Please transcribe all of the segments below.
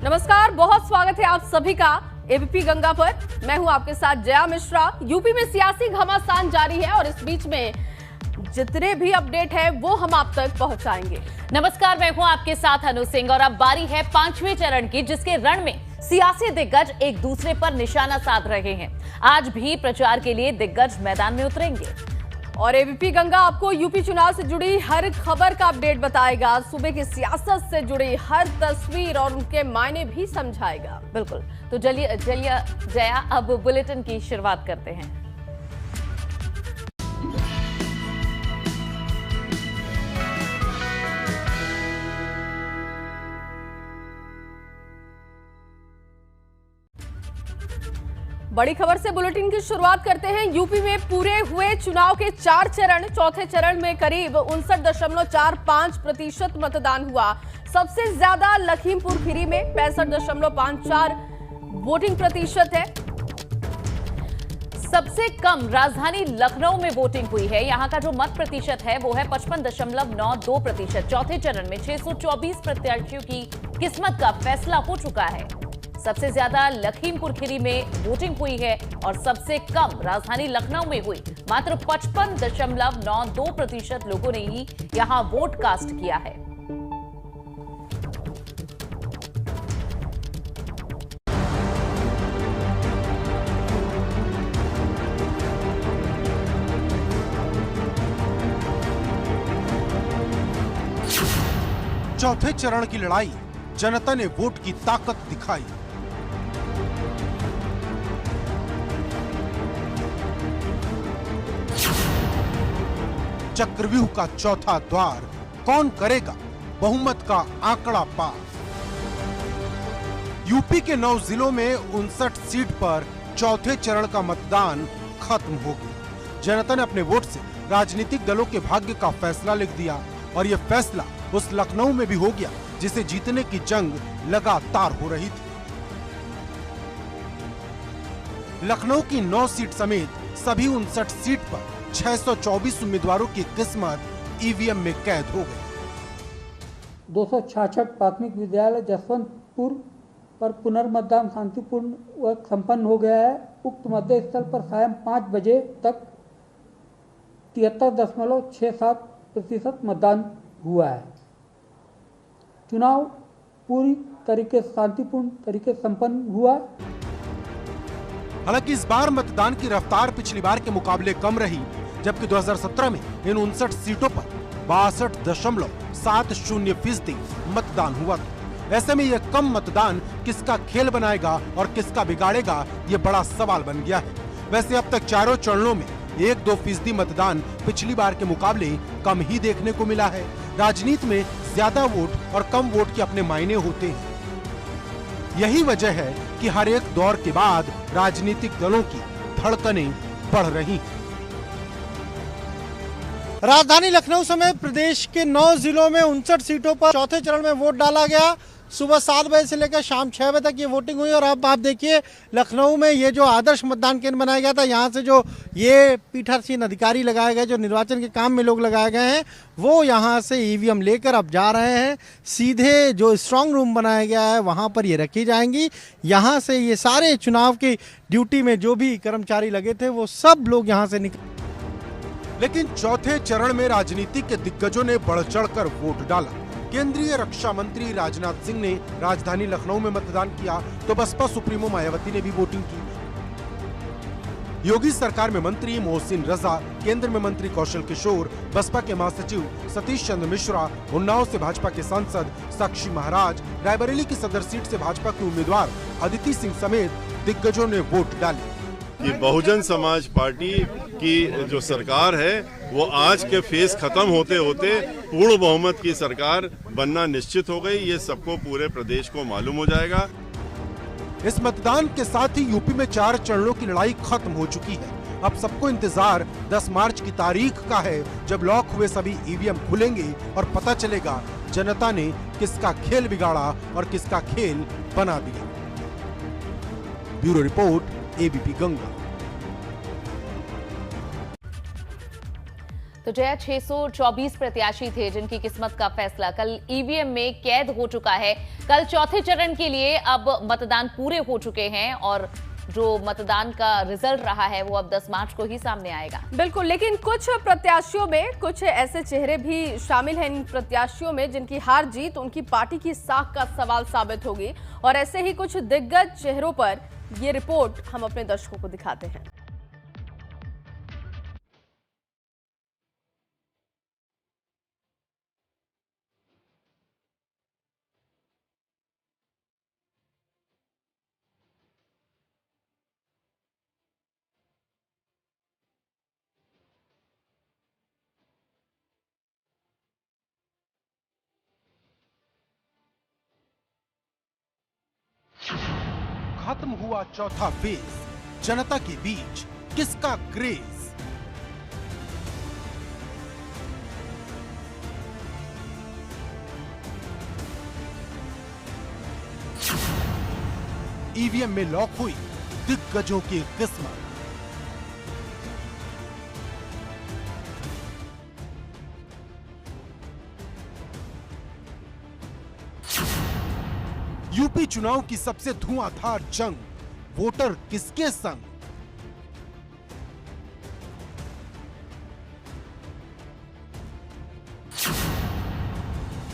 नमस्कार, बहुत स्वागत है आप सभी का एबीपी गंगा पर। मैं हूं आपके साथ जया मिश्रा। यूपी में सियासी घमासान जारी है और इस बीच में जितने भी अपडेट है वो हम आप तक पहुंचाएंगे। नमस्कार, मैं हूं आपके साथ अनु सिंह और अब बारी है 5वें चरण की, जिसके रण में सियासी दिग्गज एक दूसरे पर निशाना साध रहे हैं। आज भी प्रचार के लिए दिग्गज मैदान में उतरेंगे और एबीपी गंगा आपको यूपी चुनाव से जुड़ी हर खबर का अपडेट बताएगा। सुबह की सियासत से जुड़ी हर तस्वीर और उनके मायने भी समझाएगा। बिल्कुल, तो चलिए जया अब बुलेटिन की शुरुआत करते हैं। बड़ी खबर से बुलेटिन की शुरुआत करते हैं। यूपी में पूरे हुए चुनाव के 4 चरण, चौथे चरण में करीब 59.45% मतदान हुआ। सबसे ज्यादा लखीमपुर खीरी में 65.54 वोटिंग प्रतिशत है। सबसे कम राजधानी लखनऊ में वोटिंग हुई है। यहां का जो मत प्रतिशत है वो है 55.92%। चौथे चरण में 624 प्रत्याशियों की किस्मत का फैसला हो चुका है। सबसे ज्यादा लखीमपुर खीरी में वोटिंग हुई है और सबसे कम राजधानी लखनऊ में हुई। मात्र 55.92% लोगों ने ही यहां वोट कास्ट किया है। चौथे चरण की लड़ाई, जनता ने वोट की ताकत दिखाई। चक्रव्यूह का चौथा द्वार, कौन करेगा बहुमत का आंकड़ा पार। यूपी के 9 जिलों में 59 सीट पर चौथे चरण का मतदान खत्म हो गया। जनता ने अपने वोट से राजनीतिक दलों के भाग्य का फैसला लिख दिया और यह फैसला उस लखनऊ में भी हो गया जिसे जीतने की जंग लगातार हो रही थी। लखनऊ की 9 सीट समेत सभी 59 सीट पर 624 उम्मीदवारों की किस्मत ईवीएम में कैद हो गई। 266 प्राथमिक विद्यालय जसवंतपुर पर पुनर्मतदान शांतिपूर्ण संपन्न हो गया है। उक्त मतदेय स्थल पर सायं 5 बजे तक 73.67% मतदान हुआ है। चुनाव पूरी तरीके से शांतिपूर्ण तरीके से संपन्न हुआ। हालांकि इस बार मतदान की रफ्तार पिछली बार के मुकाबले कम रही, जबकि 2017 में इन 59 सीटों पर 62.70% मतदान हुआ था। ऐसे में यह कम मतदान किसका खेल बनाएगा और किसका बिगाड़ेगा, ये बड़ा सवाल बन गया है। वैसे अब तक चारों चरणों में 1-2% मतदान पिछली बार के मुकाबले कम ही देखने को मिला है। राजनीति में ज्यादा वोट और कम वोट के अपने मायने होते हैं। यही वजह है कि हर एक दौर के बाद राजनीतिक दलों की धड़कनें बढ़ रही हैं। राजधानी लखनऊ समेत प्रदेश के 9 जिलों में 59 सीटों पर चौथे चरण में वोट डाला गया। सुबह 7 बजे से लेकर शाम 6 बजे तक ये वोटिंग हुई और अब आप देखिए लखनऊ में ये जो आदर्श मतदान केंद्र बनाया गया था, यहाँ से जो ये पीठासीन अधिकारी लगाए गए, जो निर्वाचन के काम में लोग लगाए गए हैं, वो यहाँ से ईवीएम लेकर अब जा रहे हैं। सीधे जो स्ट्रांग रूम बनाया गया है वहाँ पर ये रखी जाएंगी। यहाँ से ये सारे चुनाव की ड्यूटी में जो भी कर्मचारी लगे थे वो सब लोग यहाँ से निकल। लेकिन चौथे चरण में राजनीति के दिग्गजों ने बढ़ चढ़कर वोट डाला। केंद्रीय रक्षा मंत्री राजनाथ सिंह ने राजधानी लखनऊ में मतदान किया तो बसपा सुप्रीमो मायावती ने भी वोटिंग की। योगी सरकार में मंत्री मोहसिन रजा, केंद्र में मंत्री कौशल किशोर, बसपा के महासचिव सतीश चंद्र मिश्रा, उन्नाव से भाजपा के सांसद साक्षी महाराज, रायबरेली की सदर सीट से भाजपा के उम्मीदवार अदिति सिंह समेत दिग्गजों ने वोट डाले। कि बहुजन समाज पार्टी की जो सरकार है वो आज के फेज खत्म होते होते पूर्ण बहुमत की सरकार बनना निश्चित हो गई। ये सबको पूरे प्रदेश को मालूम हो जाएगा। इस मतदान के साथ ही यूपी में 4 चरणों की लड़ाई खत्म हो चुकी है। अब सबको इंतजार 10 मार्च की तारीख का है, जब लॉक हुए सभी ईवीएम खुलेंगे और पता चलेगा जनता ने किसका खेल बिगाड़ा और किसका खेल बना दिया। Bureau report, ABP Ganga. तो जया 624 प्रत्याशी थे जिनकी किस्मत का फैसला कल ईवीएम में कैद हो चुका है। कल चौथे चरण के लिए अब मतदान पूरे हो चुके हैं और जो मतदान का रिजल्ट रहा है वो अब 10 मार्च को ही सामने आएगा। बिल्कुल, लेकिन कुछ प्रत्याशियों में कुछ ऐसे चेहरे भी शामिल हैं इन प्रत्याशियों में जिनकी हार जीत उनकी पार्टी की साख का सवाल साबित होगी और ऐसे ही कुछ दिग्गज चेहरों पर ये रिपोर्ट हम अपने दर्शकों को दिखाते हैं। खत्म हुआ चौथा फेज, जनता के बीच किसका क्रेज? ईवीएम में लॉक हुई दिग्गजों की किस्मत। यूपी चुनाव की सबसे धुआंधार जंग, वोटर किसके संग?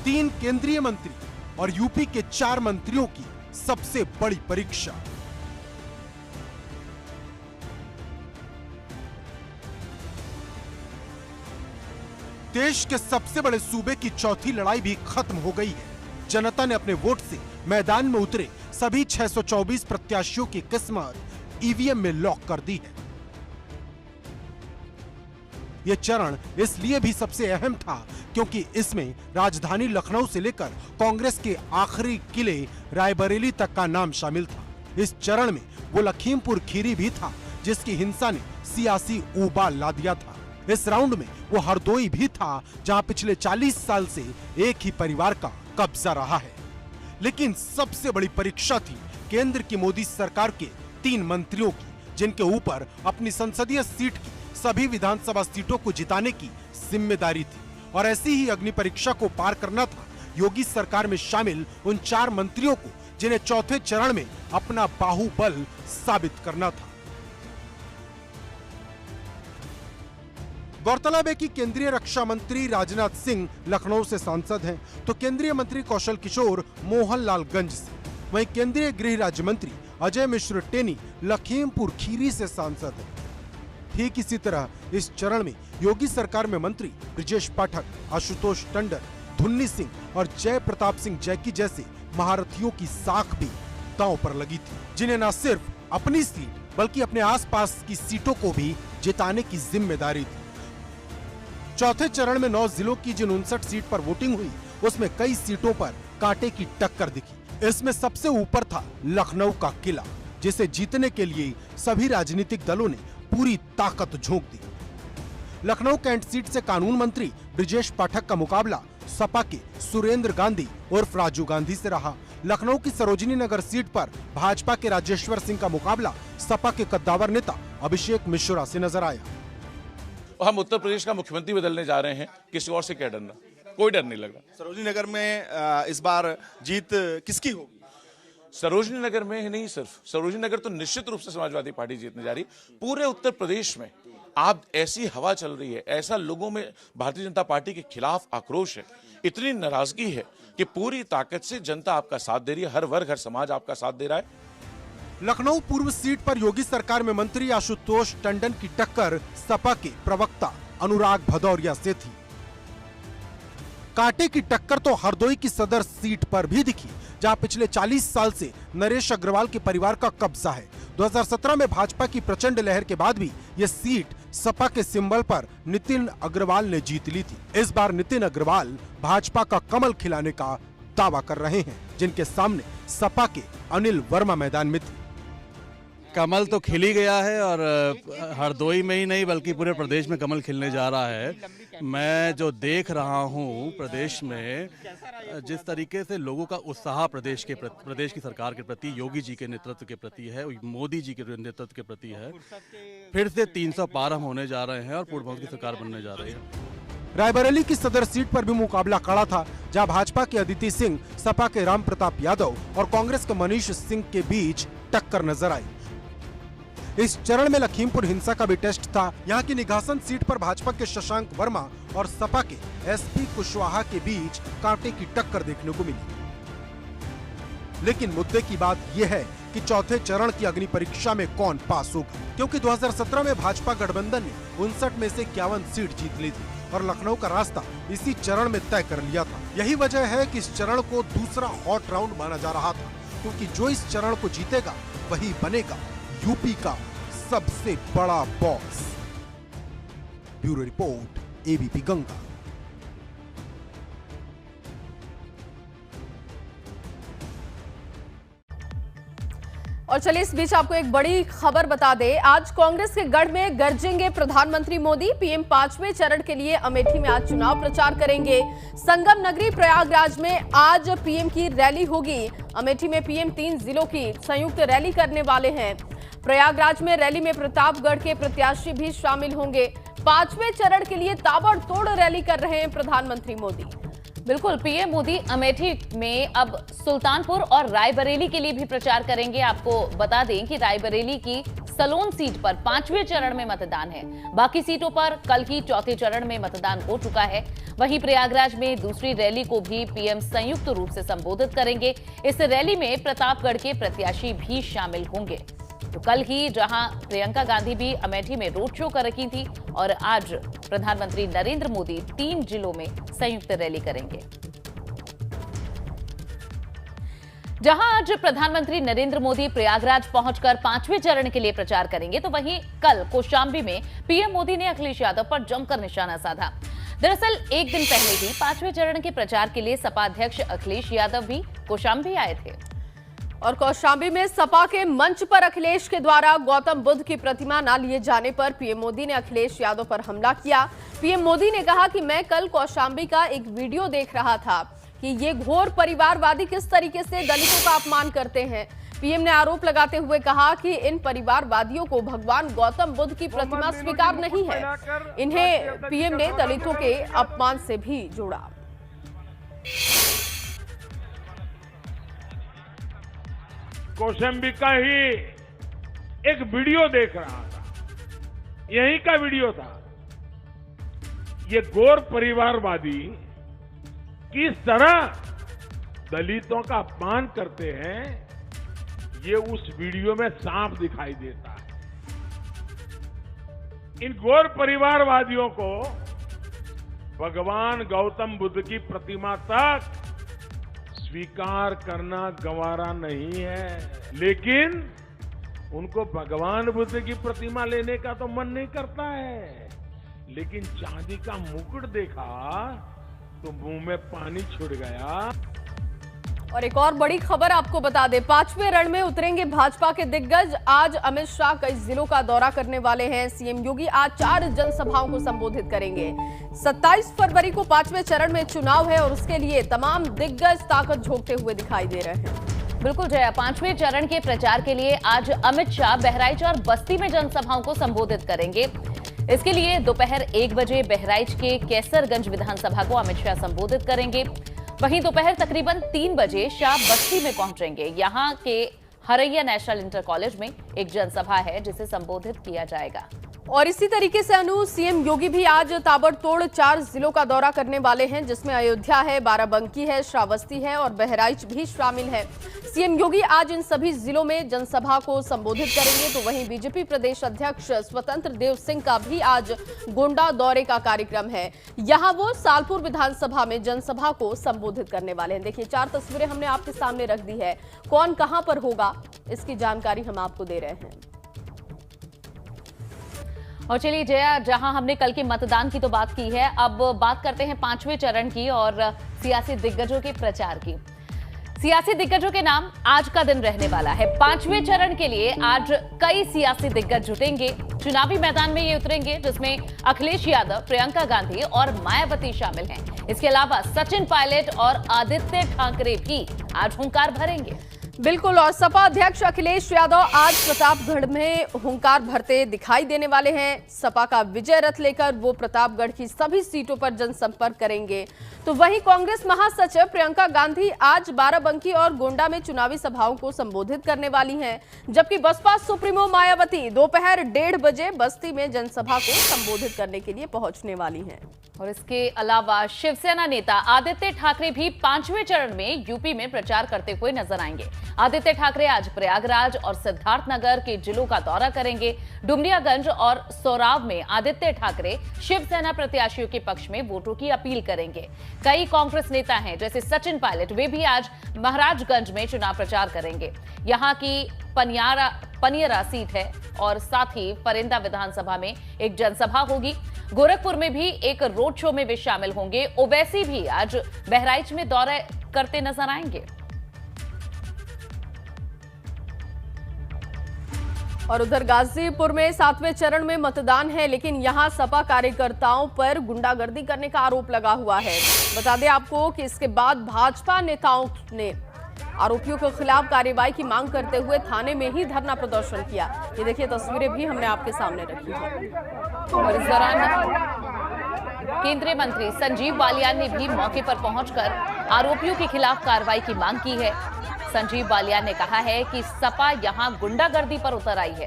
तीन केंद्रीय मंत्री और यूपी के 4 मंत्रियों की सबसे बड़ी परीक्षा। देश के सबसे बड़े सूबे की चौथी लड़ाई भी खत्म हो गई है। जनता ने अपने वोट से मैदान में उतरे सभी 624 प्रत्याशियों की किस्मत ईवीएम में लॉक कर दी है। यह चरण इसलिए भी सबसे अहम था क्योंकि इसमें राजधानी लखनऊ से लेकर कांग्रेस के आखिरी किले रायबरेली तक का नाम शामिल था। इस चरण में वो लखीमपुर खीरी भी था जिसकी हिंसा ने सियासी उबाल ला दिया था। इस राउंड में वो हरदोई भी था जहां पिछले 40 साल से एक ही परिवार का कब्जा रहा है। लेकिन सबसे बड़ी परीक्षा थी केंद्र की मोदी सरकार के 3 मंत्रियों की, जिनके ऊपर अपनी संसदीय सीट की सभी विधानसभा सीटों को जिताने की जिम्मेदारी थी और ऐसी ही अग्नि परीक्षा को पार करना था योगी सरकार में शामिल उन 4 मंत्रियों को जिन्हें चौथे चरण में अपना बाहुबल साबित करना था। गौरतलब है कि केंद्रीय रक्षा मंत्री राजनाथ सिंह लखनऊ से सांसद हैं, तो केंद्रीय मंत्री कौशल किशोर मोहनलालगंज से, वहीं केंद्रीय गृह राज्य मंत्री अजय मिश्र टेनी लखीमपुर खीरी से सांसद हैं। ठीक इसी तरह इस चरण में योगी सरकार में मंत्री ब्रजेश पाठक, आशुतोष टंडन, धुन्नी सिंह और जय प्रताप सिंह जैकी जैसे महारथियों की साख भी दांव पर लगी थी, जिन्हें न सिर्फ अपनी सीट बल्कि अपने आसपास की सीटों को भी जिताने की जिम्मेदारी थी। चौथे चरण में 9 जिलों की जिन 59 सीट पर वोटिंग हुई उसमें कई सीटों पर कांटे की टक्कर दिखी। इसमें सबसे ऊपर था लखनऊ का किला, जिसे जीतने के लिए सभी राजनीतिक दलों ने पूरी ताकत झोंक दी। लखनऊ कैंट सीट से कानून मंत्री ब्रजेश पाठक का मुकाबला सपा के सुरेंद्र गांधी उर्फ राजू गांधी से रहा। लखनऊ की सरोजिनी नगर सीट पर भाजपा के राजेश्वर सिंह का मुकाबला सपा के कद्दावर नेता अभिषेक मिश्रा से नजर आया। हम उत्तर प्रदेश का मुख्यमंत्री बदलने जा रहे हैं, किसी और से क्या डरना, कोई डर नहीं लग रहा। सरोजिनी नगर में इस बार जीत किसकी होगी? सरोजिनी नगर में ही नहीं, सिर्फ सरोजिनी नगर तो निश्चित रूप से समाजवादी पार्टी जीतने जा रही। पूरे उत्तर प्रदेश में आप ऐसी हवा चल रही है, ऐसा लोगों में भारतीय जनता पार्टी के खिलाफ आक्रोश है, इतनी नाराजगी है कि पूरी ताकत से जनता आपका साथ दे रही है, हर वर्ग हर समाज आपका साथ दे रहा है। लखनऊ पूर्व सीट पर योगी सरकार में मंत्री आशुतोष टंडन की टक्कर सपा के प्रवक्ता अनुराग भदौरिया से थी। कांटे की टक्कर तो हरदोई की सदर सीट पर भी दिखी, जहां पिछले 40 साल से नरेश अग्रवाल के परिवार का कब्जा है। 2017 में भाजपा की प्रचंड लहर के बाद भी यह सीट सपा के सिंबल पर नितिन अग्रवाल ने जीत ली थी। इस बार नितिन अग्रवाल भाजपा का कमल खिलाने का दावा कर रहे हैं, जिनके सामने सपा के अनिल वर्मा मैदान में थे। कमल तो खिल ही गया है और हरदोई में ही नहीं बल्कि पूरे प्रदेश में कमल खिलने जा रहा है। मैं जो देख रहा हूँ प्रदेश में जिस तरीके से लोगों का उत्साह प्रदेश की सरकार के प्रति, योगी जी के नेतृत्व के प्रति है, मोदी जी के नेतृत्व के प्रति है, फिर से 300 पार हम होने जा रहे हैं और पूर्ण बहुमत की सरकार बनने जा रही है। रायबरेली की सदर सीट पर भी मुकाबला कड़ा था, जहां भाजपा के अदिति सिंह, सपा के राम प्रताप यादव और कांग्रेस के मनीष सिंह के बीच टक्कर नजर आई। इस चरण में लखीमपुर हिंसा का भी टेस्ट था। यहाँ की निघासन सीट पर भाजपा के शशांक वर्मा और सपा के एसपी कुशवाहा के बीच कांटे की टक्कर देखने को मिली। लेकिन मुद्दे की बात यह है कि चौथे चरण की अग्नि परीक्षा में कौन पास होगा, क्योंकि 2017 में भाजपा गठबंधन ने 59 में से 51 सीट जीत ली थी और लखनऊ का रास्ता इसी चरण में तय कर लिया था। यही वजह है कि इस चरण को दूसरा हॉट राउंड माना जा रहा था, क्योंकि जो इस चरण को जीतेगा वही बनेगा यूपी का सबसे बड़ा boss. Bureau report, ABP Ganga. और चलिए इस बीच आपको एक बड़ी खबर बता दें। आज कांग्रेस के गढ़ में गरजेंगे प्रधानमंत्री मोदी। पीएम 5वें चरण के लिए अमेठी में आज चुनाव प्रचार करेंगे। संगम नगरी प्रयागराज में आज पीएम की रैली होगी। अमेठी में पीएम 3 जिलों की संयुक्त रैली करने वाले हैं। प्रयागराज में रैली में प्रतापगढ़ के प्रत्याशी भी शामिल होंगे। 5वें चरण के लिए ताबड़तोड़ रैली कर रहे हैं प्रधानमंत्री मोदी। बिल्कुल, पीएम मोदी अमेठी में अब सुल्तानपुर और रायबरेली के लिए भी प्रचार करेंगे। आपको बता दें कि रायबरेली की सलोन सीट पर 5वें चरण में मतदान है। बाकी सीटों पर कल की चौथे चरण में मतदान हो चुका है। वहीं प्रयागराज में दूसरी रैली को भी पीएम संयुक्त रूप से संबोधित करेंगे। इस रैली में प्रतापगढ़ के प्रत्याशी भी शामिल होंगे। तो कल ही जहां प्रियंका गांधी भी अमेठी में रोड शो कर रही थी और आज प्रधानमंत्री नरेंद्र मोदी 3 जिलों में संयुक्त रैली करेंगे। जहां आज प्रधानमंत्री नरेंद्र मोदी प्रयागराज पहुंचकर 5वें चरण के लिए प्रचार करेंगे, तो वहीं कल कौशाम्बी में पीएम मोदी ने अखिलेश यादव पर जमकर निशाना साधा। दरअसल एक दिन पहले ही 5वें चरण के प्रचार के लिए सपा अध्यक्ष अखिलेश यादव भी कौशाम्बी आए थे और कौशाम्बी में सपा के मंच पर अखिलेश के द्वारा गौतम बुद्ध की प्रतिमा न लिए जाने पर पीएम मोदी ने अखिलेश यादव पर हमला किया। पीएम मोदी ने कहा कि मैं कल कौशाम्बी का एक वीडियो देख रहा था कि ये घोर परिवारवादी किस तरीके से दलितों का अपमान करते हैं। पीएम ने आरोप लगाते हुए कहा कि इन परिवारवादियों को भगवान गौतम बुद्ध की प्रतिमा स्वीकार नहीं है। इन्हें पीएम ने दलितों के अपमान से भी जोड़ा। कौशाम्बी का ही एक वीडियो देख रहा था, यहीं का वीडियो था। ये घोर परिवारवादी किस तरह दलितों का अपमान करते हैं, ये उस वीडियो में साफ दिखाई देता है। इन घोर परिवारवादियों को भगवान गौतम बुद्ध की प्रतिमा तक स्वीकार करना गंवारा नहीं है, लेकिन उनको भगवान बुद्ध की प्रतिमा लेने का तो मन नहीं करता है। लेकिन चांदी का मुकुट देखा तो मुंह में पानी छूट गया। और एक और बड़ी खबर आपको बता दें, 5वें रण में उतरेंगे भाजपा के दिग्गज। आज अमित शाह कई जिलों का दौरा करने वाले हैं। सीएम योगी आज 4 जनसभाओं को संबोधित करेंगे। 27 फरवरी को 5वें चरण में चुनाव है और उसके लिए तमाम दिग्गज ताकत झोंकते हुए दिखाई दे रहे हैं। बिल्कुल जया, 5वें चरण के प्रचार के लिए आज अमित शाह बहराइच और बस्ती में जनसभाओं को संबोधित करेंगे। इसके लिए दोपहर 1 बजे बहराइच के कैसरगंज विधानसभा को अमित शाह संबोधित करेंगे। वहीं दोपहर तकरीबन 3 बजे शाह बस्ती में पहुंचेंगे। यहां के हरैया नेशनल इंटर कॉलेज में एक जनसभा है जिसे संबोधित किया जाएगा। और इसी तरीके से अनु, सीएम योगी भी आज ताबड़तोड़ 4 जिलों का दौरा करने वाले हैं, जिसमें अयोध्या है, बाराबंकी है, श्रावस्ती है और बहराइच भी शामिल है। सीएम योगी आज इन सभी जिलों में जनसभा को संबोधित करेंगे। तो वहीं बीजेपी प्रदेश अध्यक्ष स्वतंत्र देव सिंह का भी आज गोंडा दौरे का कार्यक्रम है। यहां वो सालपुर विधानसभा में जनसभा को संबोधित करने वाले हैं। देखिए 4 तस्वीरें हमने आपके सामने रख दी है। कौन कहां पर होगा इसकी जानकारी हम आपको दे रहे हैं। और चलिए जया, जहां हमने कल के मतदान की तो बात की है, अब बात करते हैं 5वें चरण की और सियासी दिग्गजों के प्रचार की। सियासी दिग्गजों के नाम आज का दिन रहने वाला है। 5वें चरण के लिए आज कई सियासी दिग्गज जुटेंगे, चुनावी मैदान में ये उतरेंगे, जिसमें अखिलेश यादव, प्रियंका गांधी और मायावती शामिल हैं। इसके अलावा सचिन पायलट और आदित्य ठाकरे भी आज हुंकार भरेंगे। बिल्कुल, और सपा अध्यक्ष अखिलेश यादव आज प्रतापगढ़ में हुंकार भरते दिखाई देने वाले हैं। सपा का विजय रथ लेकर वो प्रतापगढ़ की सभी सीटों पर जनसंपर्क करेंगे। तो वहीं कांग्रेस महासचिव प्रियंका गांधी आज बाराबंकी और गोंडा में चुनावी सभाओं को संबोधित करने वाली हैं, जबकि बसपा सुप्रीमो मायावती दोपहर 1:30 बजे बस्ती में जनसभा को संबोधित करने के लिए पहुंचने वाली हैं। और इसके अलावा शिवसेना नेता आदित्य ठाकरे भी 5वें चरण में यूपी में प्रचार करते हुए नजर आएंगे। आदित्य ठाकरे आज प्रयागराज और सिद्धार्थनगर के जिलों का दौरा करेंगे। डुमरियागंज और सोराव में आदित्य ठाकरे शिवसेना प्रत्याशियों के पक्ष में वोटों की अपील करेंगे। कई कांग्रेस नेता हैं जैसे सचिन पायलट, वे भी आज महाराजगंज में चुनाव प्रचार करेंगे। यहाँ की पनियरा सीट है और साथ ही परिंदा विधानसभा में एक जनसभा होगी। गोरखपुर में भी एक रोड शो में वे शामिल होंगे। ओवैसी भी आज बहराइच में दौरा करते नजर आएंगे। और उधर गाजीपुर में 7वें चरण में मतदान है, लेकिन यहां सपा कार्यकर्ताओं पर गुंडागर्दी करने का आरोप लगा हुआ है। बता दें आपको कि इसके बाद भाजपा नेताओं ने आरोपियों के खिलाफ कार्रवाई की मांग करते हुए थाने में ही धरना प्रदर्शन किया। ये देखिए, तस्वीरें भी हमने आपके सामने रखी हैं। और इस दौरान केंद्रीय मंत्री संजीव बालियान ने भी मौके पर पहुंचकर आरोपियों के खिलाफ कार्रवाई की मांग की है। संजीव बालियान ने कहा है कि सपा यहां गुंडागर्दी पर उतर आई है।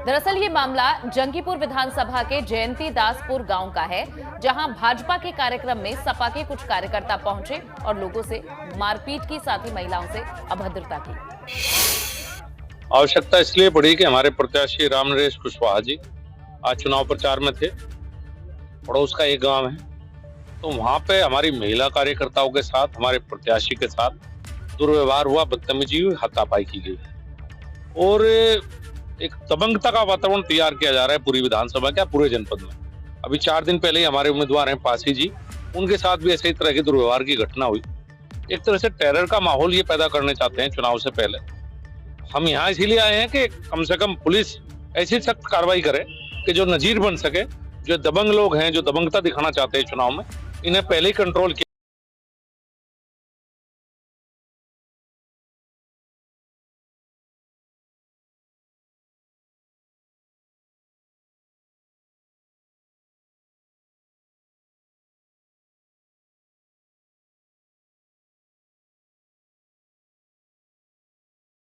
दरअसल ये मामला जंगीपुर विधानसभा के जयंती दासपुर गांव का है, जहां भाजपा के कार्यक्रम में सपा के कुछ कार्यकर्ता पहुंचे और लोगों से मारपीट की, साथ ही महिलाओं से अभद्रता की। आवश्यकता इसलिए पड़ी कि हमारे प्रत्याशी रामनरेश कुशवाहा जी आज चुनाव प्रचार में थे। पड़ोस का एक गांव है, तो वहां पे हमारी महिला कार्यकर्ताओं के साथ, हमारे प्रत्याशी के साथ दुर्व्यवहार हुआ, बदतमीजी हुई, हाथापाई की गई और एक दबंगता का वातावरण तैयार किया जा रहा है पूरी विधानसभा के, पूरे जनपद में। अभी 4 दिन पहले ही हमारे उम्मीदवार हैं पासी जी, उनके साथ भी ऐसे ही तरह की दुर्व्यवहार की घटना हुई। एक तरह से टेरर का माहौल ये पैदा करने चाहते हैं चुनाव से पहले। हम यहाँ इसीलिए आए हैं कि कम से कम पुलिस ऐसी सख्त कार्रवाई करे कि जो नजीर बन सके। जो दबंग लोग हैं, जो दबंगता दिखाना चाहते हैं चुनाव में, इन्हें पहले ही कंट्रोल किया।